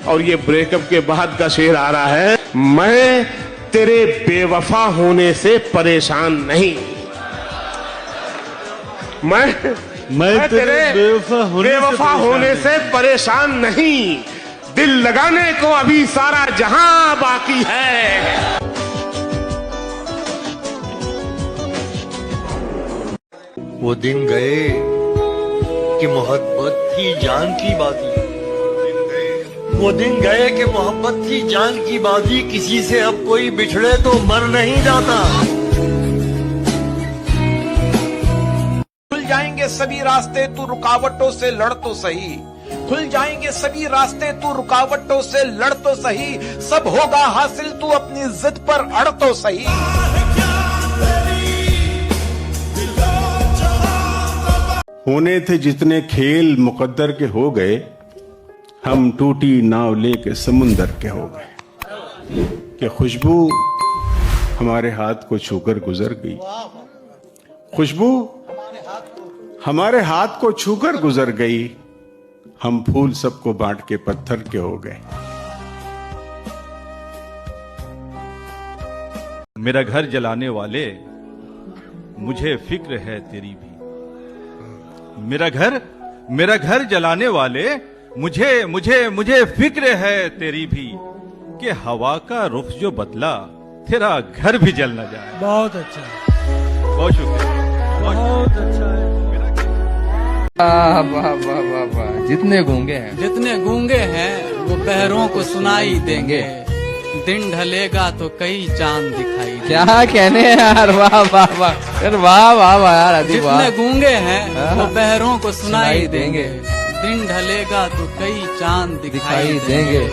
और ये ब्रेकअप के बाद का शेर आ रहा है, मैं तेरे बेवफा होने से परेशान नहीं। मैं तेरे बेवफा होने से परेशान नहीं, दिल लगाने को अभी सारा जहां बाकी है। वो दिन गए कि मोहब्बत थी जान की बाजी, वो दिन गए कि मोहब्बत थी जान की बाजी, किसी से अब कोई बिछड़े तो मर नहीं जाता। खुल जाएंगे सभी रास्ते, तू रुकावटों से लड़ तो सही। खुल जाएंगे सभी रास्ते, तू रुकावटों से लड़ तो सही। सब होगा हासिल, तू अपनी जिद पर अड़ तो सही। होने थे जितने खेल मुकद्दर के हो गए, हम टूटी नाव लेके समुंदर के हो गए। कि खुशबू हमारे हाथ को छूकर गुजर गई, खुशबू हमारे हाथ को छूकर गुजर गई, हम फूल सबको बांट के पत्थर के हो गए। मेरा घर जलाने वाले मुझे फिक्र है तेरी भी। मेरा घर जलाने वाले मुझे मुझे मुझे फिक्र है तेरी भी, कि हवा का रुख जो बदला तेरा घर भी जल न जाए। बहुत अच्छा, बहुत शुक्रिया, बहुत अच्छा है। वाह वाह वाह वाह वाह। जितने गूंगे हैं वो बहरों को सुनाई देंगे। दिन ढलेगा तो कई चांद दिखाई देंगे। क्या कहने यार, वाह वाह वाह यार, वाह वाह वाह यार। जितने गूंगे हैं वो बहरों को सुनाई देंगे। दिन ढलेगा तो कई चांद दिखाई देंगे।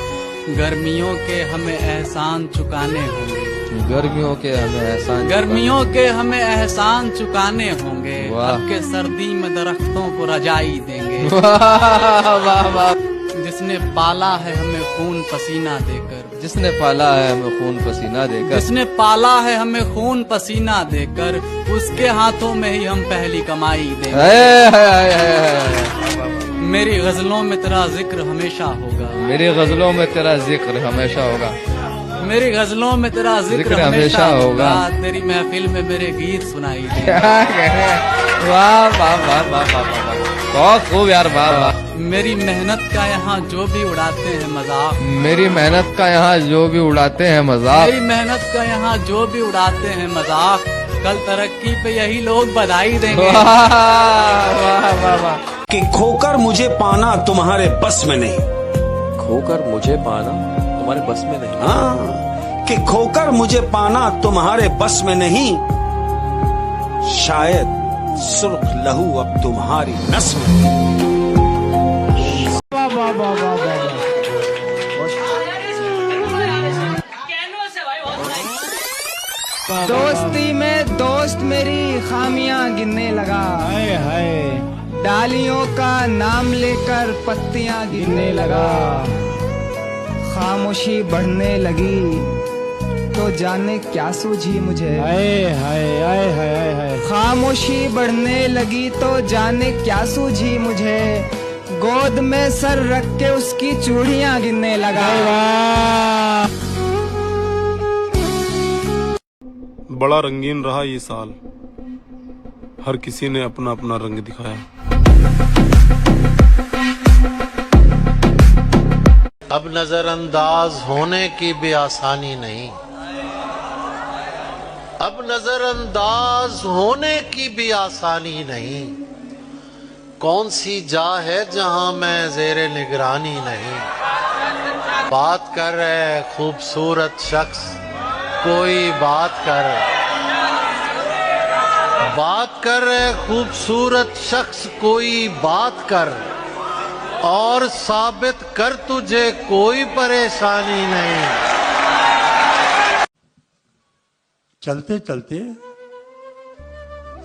गर्मियों के हमें एहसान चुकाने होंगे। गर्मियों के हमें एहसान चुकाने होंगे। अब के सर्दी में दरख्तों को रजाई देंगे। वाह वाह वाह। जिसने पाला है हमें खून पसीना देकर, जिसने पाला है हमें खून पसीना देकर, उसके हाथों में ही हम पहली कमाई देंगे। मेरी गजलों में तेरा जिक्र हमेशा होगा। मेरी गजलों में तेरा जिक्र हमेशा होगा। तेरी महफिल में मेरे गीत सुनाई देंगे। वाह वाह वाह वाह वाह, बहुत खूब यार, वाह वाह। मेरी मेहनत का यहाँ जो भी उड़ाते हैं मजाक, मेरी मेहनत का यहाँ जो भी उड़ाते हैं मजाक, कल तरक्की पे यही लोग बधाई देंगे। वाह वाह वाह। कि खोकर मुझे पाना तुम्हारे बस में नहीं। हाँ, कि खोकर मुझे पाना तुम्हारे बस में नहीं, शायद सुर्ख लहू अब तुम्हारी नस में। दोस्ती में दोस्त मेरी खामियां गिनने लगा। हाय हाय। डालियों का नाम लेकर पत्तियां गिनने लगा। खामोशी बढ़ने लगी तो जाने क्या सूझी मुझे। हाय हाय हाय हाय हाय। खामोशी बढ़ने लगी तो जाने क्या सूझी मुझे। गोद में सर रख के उसकी चूड़ियां गिनने लगा। बड़ा रंगीन रहा ये साल, हर किसी ने अपना अपना रंग दिखाया। अब नजरअंदाज होने की भी आसानी नहीं, अब नजरअंदाज होने की भी आसानी नहीं। कौन सी जा है जहां मैं जेरे निगरानी नहीं। बात कर रहे खूबसूरत शख्स कोई बात कर रहे खूबसूरत शख्स कोई बात कर, और साबित कर तुझे कोई परेशानी नहीं। चलते चलते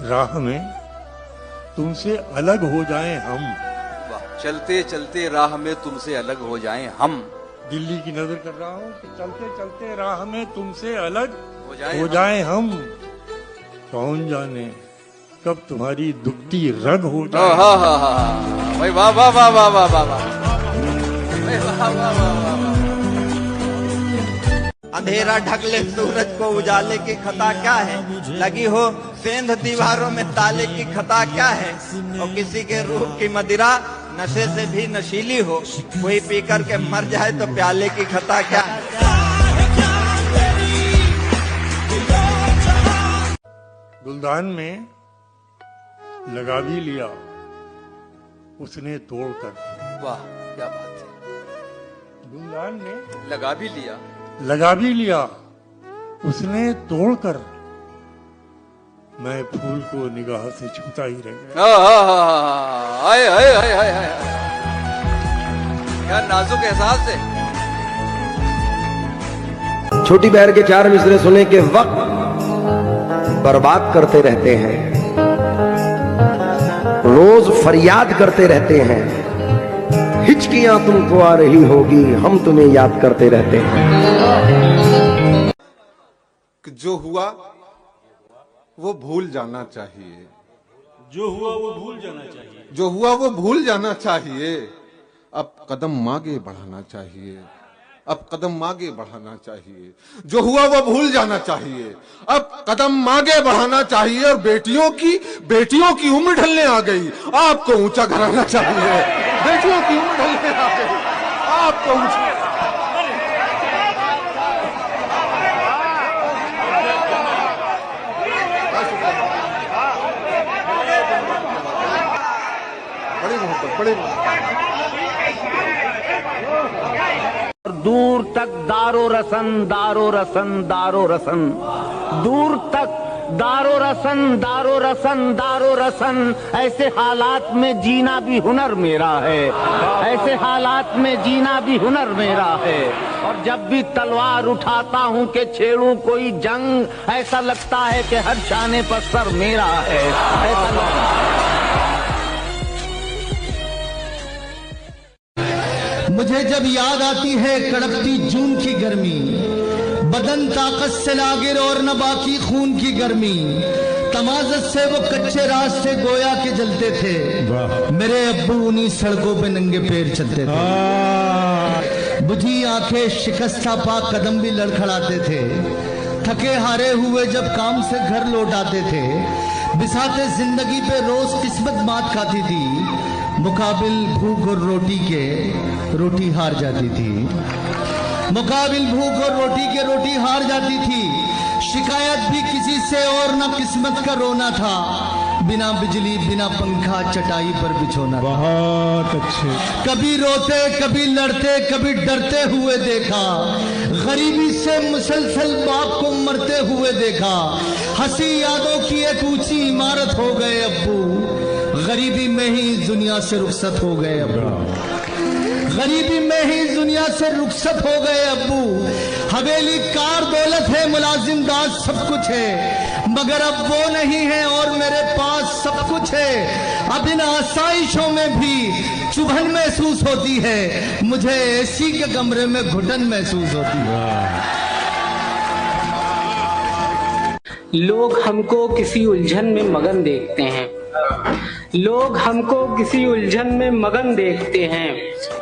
राह में तुमसे अलग हो जाएं हम। चलते चलते राह में तुमसे अलग हो जाएं हम। दिल्ली की नजर कर रहा हूँ कि चलते चलते राह में तुमसे अलग हो जाएं हम। कौन जाने कब तुम्हारी दुखती रग हो जाए। भाई वाह वाह वाह वाह वाह वाह। अंधेरा ढक ले सूरज को, उजाले की खता क्या है? लगी हो सेंध दीवारों में, ताले की खता क्या है? और किसी के रूह की मदिरा नशे से भी नशीली हो, कोई पी कर के मर जाए तो प्याले की खता क्या है? गुलदान में लगा भी लिया उसने तोड़कर। वाह क्या बात है। गुलदान में लगा भी लिया, लगा भी लिया उसने तोड़कर, मैं फूल को निगाह से छूता ही रह गया। हाय हाय हाय हाय हाय, क्या नाजुक एहसास है। छोटी बहर के 4 मिसरे सुने के वक्त बर्बाद करते रहते हैं, रोज फरियाद करते रहते हैं, हिचकियां तुमको आ रही होगी, हम तुम्हें याद करते रहते हैं। जो हुआ वो भूल जाना चाहिए, जो हुआ वो भूल जाना चाहिए, जो हुआ वो भूल जाना चाहिए। अब कदम आगे बढ़ाना चाहिए, अब कदम आगे बढ़ाना चाहिए। जो हुआ वो भूल जाना चाहिए, अब कदम आगे बढ़ाना चाहिए। और बेटियों की उम्र ढलने आ गई, आपको ऊंचा कराना चाहिए। बेटियों की उम्र ढलने आ गई, आपको ऊंचा। बड़ी मोहब्बत, बड़ी मोहब्बत। दूर तक दारो रसन, दारो रसन, दारो रसन, दूर तक दारो रसन, दारो रसन, दारो रसन। ऐसे हालात में जीना भी हुनर मेरा है, ऐसे हालात में जीना भी हुनर मेरा है। और जब भी तलवार उठाता हूँ कि छेड़ूं कोई जंग, ऐसा लगता है कि हर शाने पर सर मेरा है, ऐसा लगता है। मुझे जब याद आती है कड़कती जून की गर्मी, बदन ताकत से लागिर और न बाकी खून की गर्मी, तमाज़त से वो कच्चे रास्ते गोया के जलते थे, मेरे अब्बू उन्हीं सड़कों पे नंगे पैर चलते थे। बुझी आंखें शिकस्ता पाक कदम भी लड़खड़ाते थे, थके हारे हुए जब काम से घर लौट आते थे, बिसाते जिंदगी पे रोज किस्मत मात खाती थी, मुकाबिल भूख और रोटी के रोटी हार जाती थी, मुकाबिल भूख और रोटी के रोटी हार जाती थी। शिकायत भी किसी से और ना किस्मत का रोना था, बिना बिजली बिना पंखा चटाई पर बिछोना। बहुत अच्छे। कभी रोते कभी लड़ते कभी डरते हुए देखा, गरीबी से मुसलसल बाप को मरते हुए देखा। हंसी यादों की एक ऊंची इमारत हो गए अब्बू, गरीबी में ही दुनिया से रुखसत हो गए अब्बू, गरीबी में ही दुनिया से रुखसत हो गए अब्बू। हवेली कार दौलत है, मुलाजिम दार सब कुछ है, मगर अब वो नहीं है और मेरे पास सब कुछ है। अब इन आसाइशों में भी चुभन महसूस होती है, मुझे एसी के कमरे में घुटन महसूस होती है। लोग हमको किसी उलझन में मगन देखते हैं, लोग हमको किसी उलझन में मगन देखते हैं,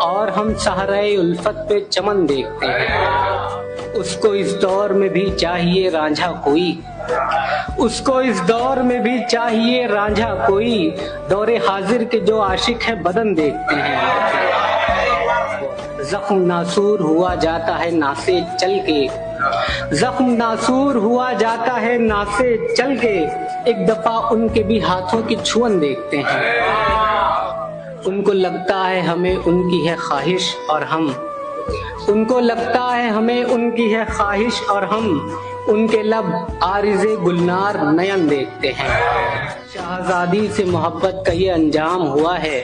और हम सहराए उल्फत पे चमन देखते हैं। उसको इस दौर में भी चाहिए रांझा कोई, उसको इस दौर में भी चाहिए रांझा कोई, दौरे हाजिर के जो आशिक है बदन देखते हैं। जख्म नासूर हुआ जाता है नासे चल के, जख्म नासूर हुआ जाता है नासे चल के, एक दफा उनके भी हाथों की छुअन देखते हैं। उनको लगता है हमें उनकी है ख्वाहिश और हम, उनको लगता है हमें उनकी है ख्वाहिश और हम, उनके लब आरिज़े गुलनार नयन देखते हैं। शाहजादी से मोहब्बत का ये अंजाम हुआ है,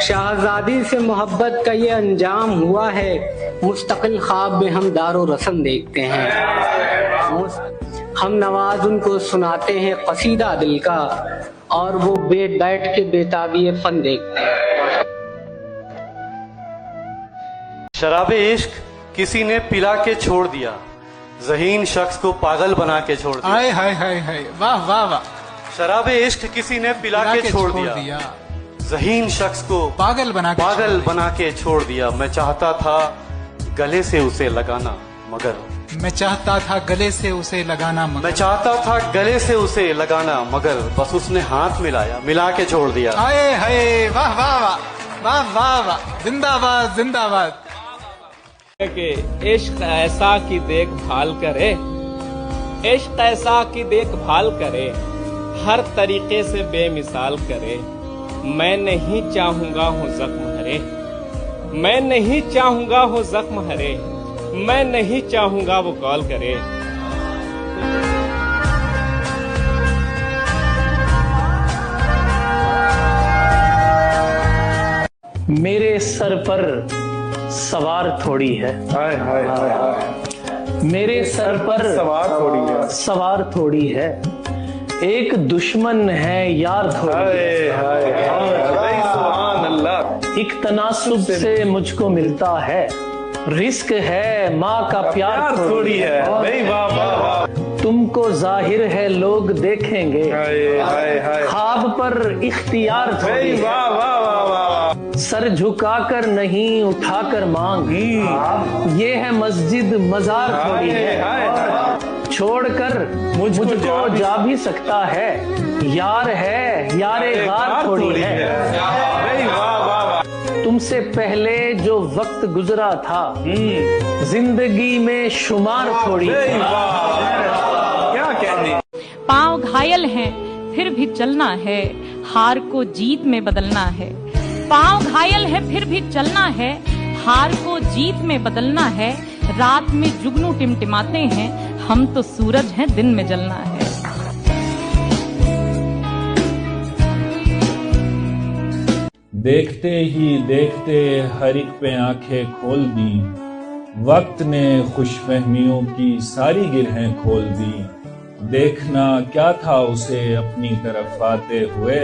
शाहजादी से मोहब्बत का ये अंजाम हुआ है, मुस्तकिल ख्वाब में हम दारो रसन देखते हैं। हम नवाज उनको सुनाते हैं कसीदा दिल का, और वो बैठ के बेताबी फन देखते हैं। शराबे इश्क किसी ने पिला के छोड़ दिया, ज़हीन शख्स को पागल बना के छोड़ दिया। हाय हाय हाय हाय, वाह वाह वाह। शराबे इश्क किसी ने पिला के छोड़ दिया, ज़हीन शख्स को पागल बना के छोड़ दिया। मैं चाहता था गले से उसे लगाना, मगर मैं चाहता था गले से उसे लगाना मगर मैं चाहता था गले से उसे लगाना मगर बस उसने हाथ मिलाया, मिला के छोड़ दिया। हाय हाय, वाह वाह वाह वाह वाह वाह, जिंदाबाद जिंदाबाद। कि इश्क ऐसा की देखभाल करे, इश्क ऐसा की देखभाल करे, हर तरीके से बेमिसाल करे। मैं नहीं चाहूंगा हो जख्म हरे, मैं नहीं चाहूंगा हो जख्म हरे, मैं नहीं चाहूंगा वो कॉल करे। मेरे सर पर सवार थोड़ी है, हाय हाय हाय हाय, मेरे सर पर सवार थोड़ी है, एक दुश्मन है यार थोड़ी है। सुभान अल्लाह। एक तनासुब से मुझको मिलता है, रिस्क है माँ का प्यार थोड़ी है। वाह वाह वाह। तुमको जाहिर है लोग देखेंगे, हाय हाय हाय, ख्वाब पर इख्तियार थोड़ी है। वाह वाह वाह वाह। सर झुकाकर नहीं उठाकर मांग, ये है मस्जिद मजार थोड़ी है। छोड़कर मुझको जा भी सकता है, यार है यारे गार थोड़ी है। तुमसे पहले जो वक्त गुजरा था, जिंदगी में शुमार थोड़ी है। क्या कहने। पांव घायल हैं फिर भी चलना है, हार को जीत में बदलना है। पांव घायल है फिर भी चलना है, हार को जीत में बदलना है। रात में जुगनू टिमटिमाते हैं, हम तो सूरज हैं दिन में जलना है। देखते ही देखते हर एक पे आंखें खोल दी, वक्त ने खुशफहमियों की सारी गिरहें खोल दी। देखना क्या था उसे अपनी तरफ आते हुए,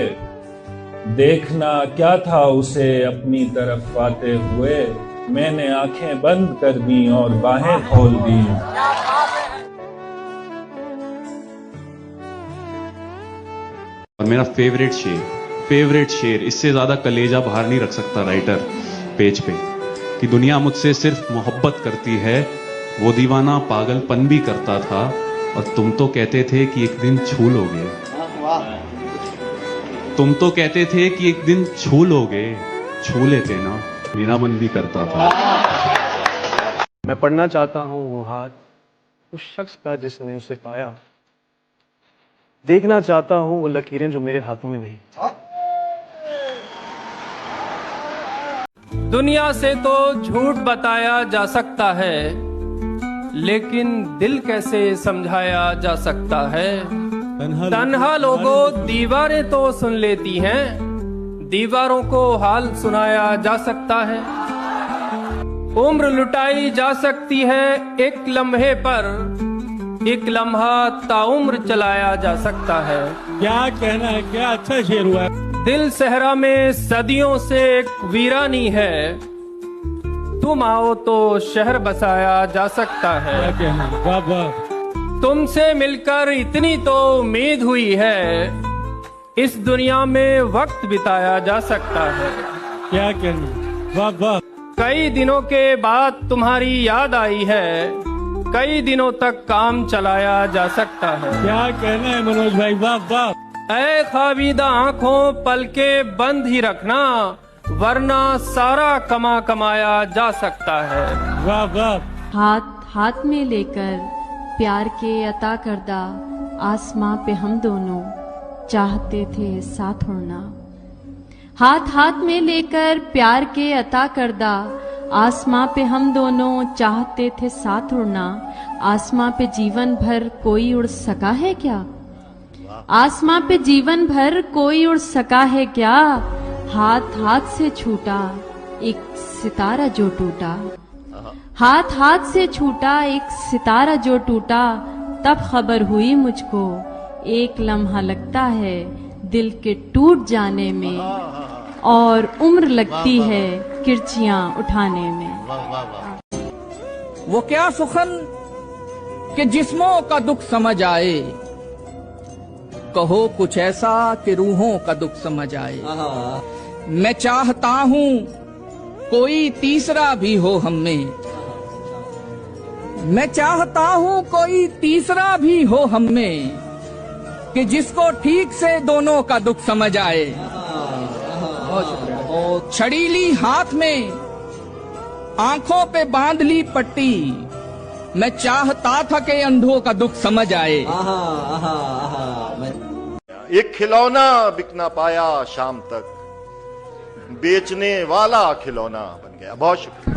देखना क्या था उसे अपनी तरफ आते हुए। मैंने आंखें बंद कर दी और बाहें खोल दी। और मेरा फेवरेट शेर, इससे ज्यादा कलेजा बाहर नहीं रख सकता राइटर पेज पे, कि दुनिया मुझसे सिर्फ मोहब्बत करती है, वो दीवाना पागलपन भी करता था, और तुम तो कहते थे कि एक दिन छू लोगे, तुम तो कहते थे कि एक दिन छू लोगे, छू लेते ना, मेरा मन भी करता था। मैं पढ़ना चाहता हूँ वो हाथ उस शख्स का जिसने उसे पाया, देखना चाहता हूँ वो लकीरें जो मेरे हाथों में नहीं। दुनिया से तो झूठ बताया जा सकता है, लेकिन दिल कैसे समझाया जा सकता है। तन्हा लोगों दीवारें तो सुन लेती हैं, दीवारों को हाल सुनाया जा सकता है। उम्र लुटाई जा सकती है एक लम्हे पर, एक लम्हा ताउम्र चलाया जा सकता है। क्या कहना है, क्या अच्छा शेर हुआ है। दिल सहरा में सदियों से एक वीरानी है, तुम आओ तो शहर बसाया जा सकता है। क्या कहना है, वाह वाह। तुमसे मिलकर इतनी तो उम्मीद हुई है, इस दुनिया में वक्त बिताया जा सकता है। क्या कहना, वाह वाह। कई दिनों के बाद तुम्हारी याद आई है, कई दिनों तक काम चलाया जा सकता है। क्या कहना है मनोज भाई, वाह वाह। ऐ ख्वाबीदा आंखों पलके बंद ही रखना, वरना सारा कमाया जा सकता है। वाह वाह। हाथ में लेकर प्यार के अता करदा, आसमां पे हम दोनों चाहते थे साथ उड़ना। हाथ में लेकर प्यार के अता करदा, आसमां पे हम दोनों चाहते थे साथ उड़ना। आसमां पे जीवन भर कोई उड़ सका है क्या, आसमां पे जीवन भर कोई उड़ सका है क्या। हाथ से छूटा एक सितारा जो टूटा, हाथ से छूटा एक सितारा जो टूटा। तब खबर हुई मुझको एक लम्हा लगता है दिल के टूट जाने में, और उम्र लगती है किरचियां उठाने में। वो क्या सुखन कि जिस्मों का दुख समझ आए, कहो कुछ ऐसा कि रूहों का दुख समझ आए। मैं चाहता हूँ कोई तीसरा भी हो हम में, मैं चाहता हूँ कोई तीसरा भी हो हम में, कि जिसको ठीक से दोनों का दुख समझ आए। छड़ी ली हाथ में, आंखों पे बांध ली पट्टी, मैं चाहता था कि अंधों का दुख समझ आए। एक खिलौना बिक ना पाया शाम तक, बेचने वाला खिलौना बन गया। बहुत शुक्रिया।